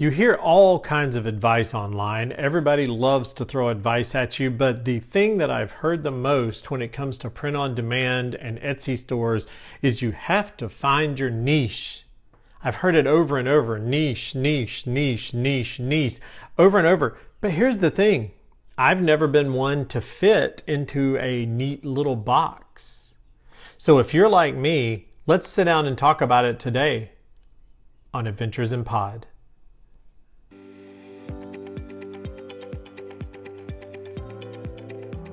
You hear all kinds of advice online. Everybody loves to throw advice at you, but the thing that I've heard the most when it comes to print on demand and Etsy stores is you have to find your niche. I've heard it over and over, niche, niche, niche, niche, niche, over and over. But here's the thing. I've never been one to fit into a neat little box. So if you're like me, let's sit down and talk about it today on Adventures in Pod.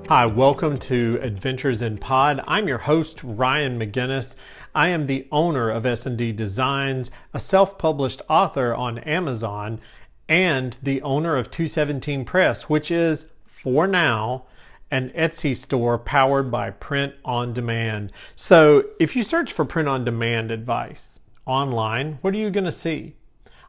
Hi, welcome to Adventures in Pod. I'm your host, Ryan McGinnis. I am the owner of S&D Designs, a self-published author on Amazon, and the owner of 217 Press, which is, for now, an Etsy store powered by print on demand. So if you search for print on demand advice online, what are you going to see?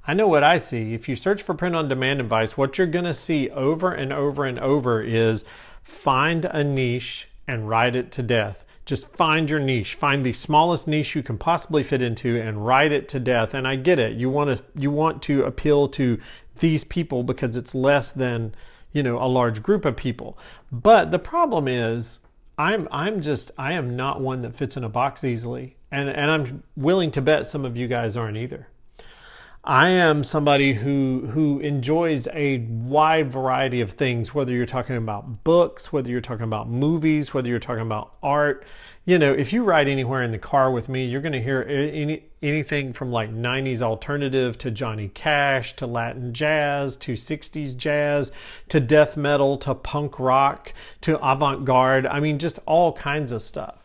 I know what I see. If you search for print on demand advice, what you're going to see over and over and over is find a niche and ride it to death. Just find your niche. Find the smallest niche you can possibly fit into and ride it to death. And I get it. You want to appeal to these people because it's less than, a large group of people. But the problem is I am not one that fits in a box easily. And I'm willing to bet some of you guys aren't either. I am somebody who enjoys a wide variety of things, whether you're talking about books, whether you're talking about movies, whether you're talking about art. If you ride anywhere in the car with me, you're going to hear anything from like 90s alternative to Johnny Cash to Latin jazz to 60s jazz to death metal to punk rock to avant-garde. I mean, just all kinds of stuff.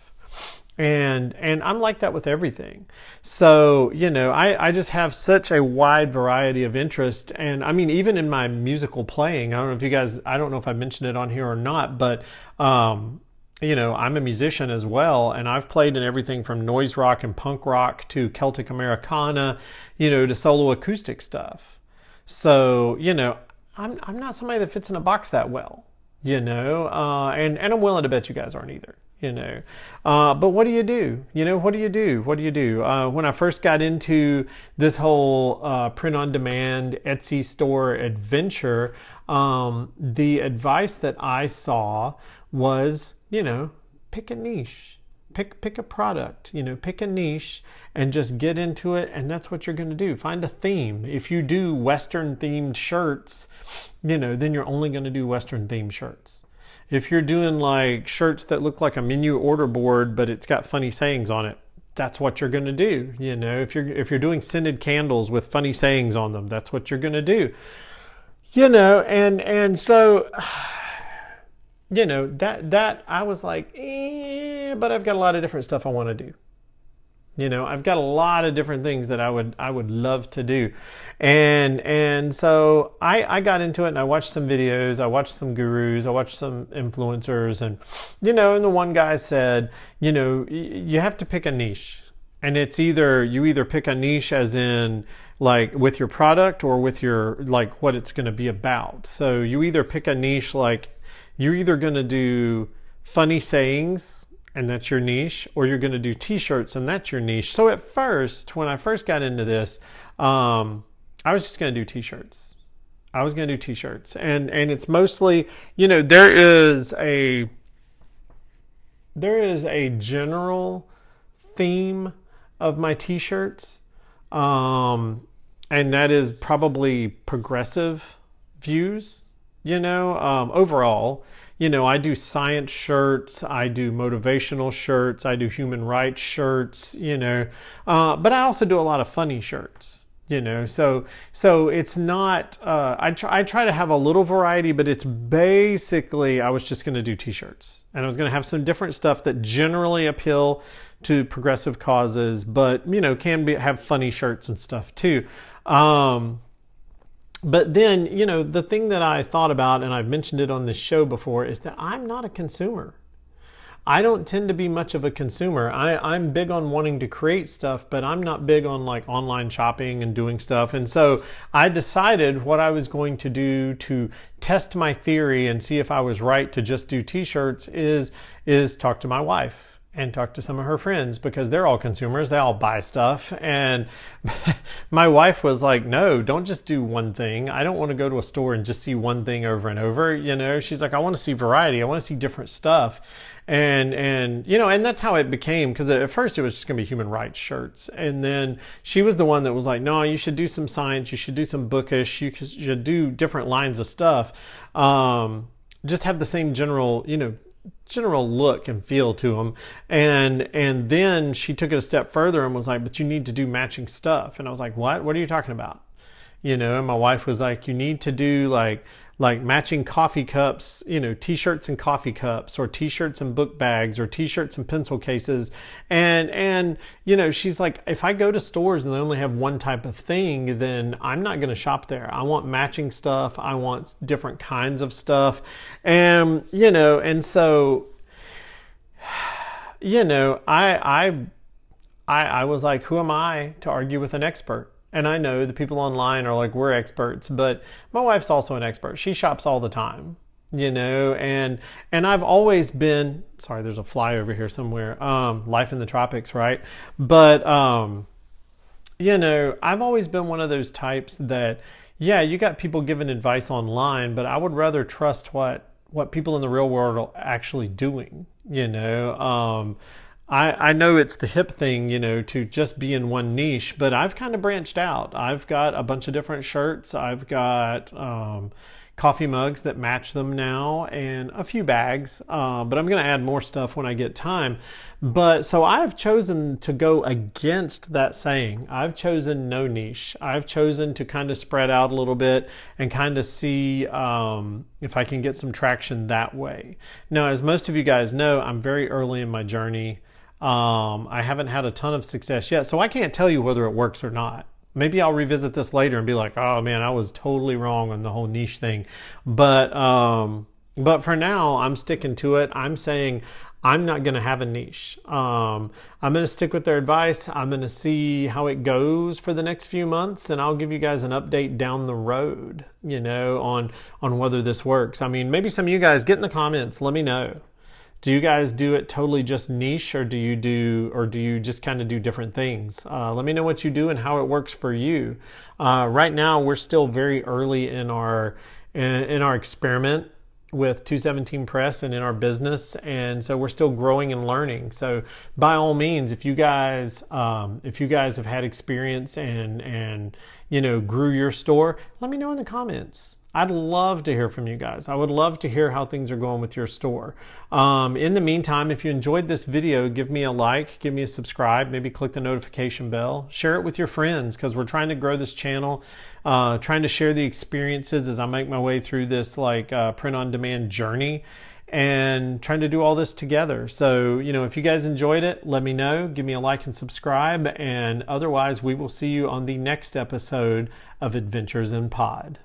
And I'm like that with everything. So, I just have such a wide variety of interest. And I mean, even in my musical playing, I don't know if I mentioned it on here or not, but, I'm a musician as well. And I've played in everything from noise rock and punk rock to Celtic Americana, to solo acoustic stuff. So, I'm not somebody that fits in a box that well, and I'm willing to bet you guys aren't either. But what do you do? What do you do? When I first got into this whole print on demand Etsy store adventure, the advice that I saw was, pick a niche, pick a product, pick a niche and just get into it. And that's what you're going to do. Find a theme. If you do Western themed shirts, then you're only going to do Western themed shirts. If you're doing like shirts that look like a menu order board, but it's got funny sayings on it, that's what you're going to do. If you're doing scented candles with funny sayings on them, that's what you're going to do. And so, that I was like, but I've got a lot of different stuff I want to do. I've got a lot of different things that I would love to do. And so I got into it and I watched some videos, I watched some gurus, I watched some influencers, and and the one guy said, you have to pick a niche. And it's you either pick a niche as in like with your product or with your like what it's going to be about. So you either pick a niche, like you're either going to do funny sayings and that's your niche, or you're going to do t-shirts and that's your niche. So at first, when I first got into this, I was just going to do t-shirts. And it's mostly, there is a general theme of my t-shirts, and that is probably progressive views, overall. I do science shirts, I do motivational shirts, I do human rights shirts, but I also do a lot of funny shirts, so it's not, I try to have a little variety, but it's basically, I was just going to do t-shirts, and I was going to have some different stuff that generally appeal to progressive causes, but, have funny shirts and stuff too. But then, the thing that I thought about, and I've mentioned it on this show before, is that I'm not a consumer. I don't tend to be much of a consumer. I'm big on wanting to create stuff, but I'm not big on like online shopping and doing stuff. And so I decided what I was going to do to test my theory and see if I was right to just do t-shirts is talk to my wife and talk to some of her friends because they're all consumers. They all buy stuff. And my wife was like, no, don't just do one thing. I don't want to go to a store and just see one thing over and over. You know, she's like, I want to see variety. I want to see different stuff. And you know, and that's how it became, because at first it was just going to be human rights shirts. And then she was the one that was like, no, you should do some science. You should do some bookish. You should do different lines of stuff. Just have the same general, you know, general look and feel to them. And then she took it a step further and was like, but you need to do matching stuff. And I was like, what are you talking about? You know, and my wife was like, you need to do like matching coffee cups, you know, t-shirts and coffee cups, or t-shirts and book bags, or t-shirts and pencil cases. And you know, she's like, if I go to stores and they only have one type of thing, then I'm not going to shop there. I want matching stuff. I want different kinds of stuff. And you know, and so you know, I was like, who am I to argue with an expert? And I know the people online are like, we're experts, but my wife's also an expert. She shops all the time, you know, and I've always been, sorry, there's a fly over here somewhere. Life in the tropics, right? But you know, I've always been one of those types that, yeah, you got people giving advice online, but I would rather trust what people in the real world are actually doing, you know. I know it's the hip thing, you know, to just be in one niche, but I've kind of branched out. I've got a bunch of different shirts. I've got coffee mugs that match them now, and a few bags, but I'm going to add more stuff when I get time. But so I've chosen to go against that saying. I've chosen no niche. I've chosen to kind of spread out a little bit and kind of see if I can get some traction that way. Now, as most of you guys know, I'm very early in my journey. I haven't had a ton of success yet, so I can't tell you whether it works or not. Maybe I'll revisit this later and be like, oh man, I was totally wrong on the whole niche thing. But for now, I'm sticking to it. I'm saying I'm not going to have a niche. I'm going to stick with their advice. I'm going to see how it goes for the next few months, and I'll give you guys an update down the road, you know, on whether this works. I mean, maybe some of you guys get in the comments. Let me know. Do you guys do it totally just niche, or do you just kind of do different things? Let me know what you do and how it works for you. Right now, we're still very early in our experiment with 217 Press and in our business, and so we're still growing and learning. So by all means, if you guys have had experience and you know, grew your store, let me know in the comments. I'd love to hear from you guys. I would love to hear how things are going with your store. In the meantime, if you enjoyed this video, give me a like, give me a subscribe, maybe click the notification bell, share it with your friends, because we're trying to grow this channel, trying to share the experiences as I make my way through this like print-on-demand journey, and trying to do all this together. So, you know, if you guys enjoyed it, let me know, give me a like and subscribe, and otherwise we will see you on the next episode of Adventures in Pod.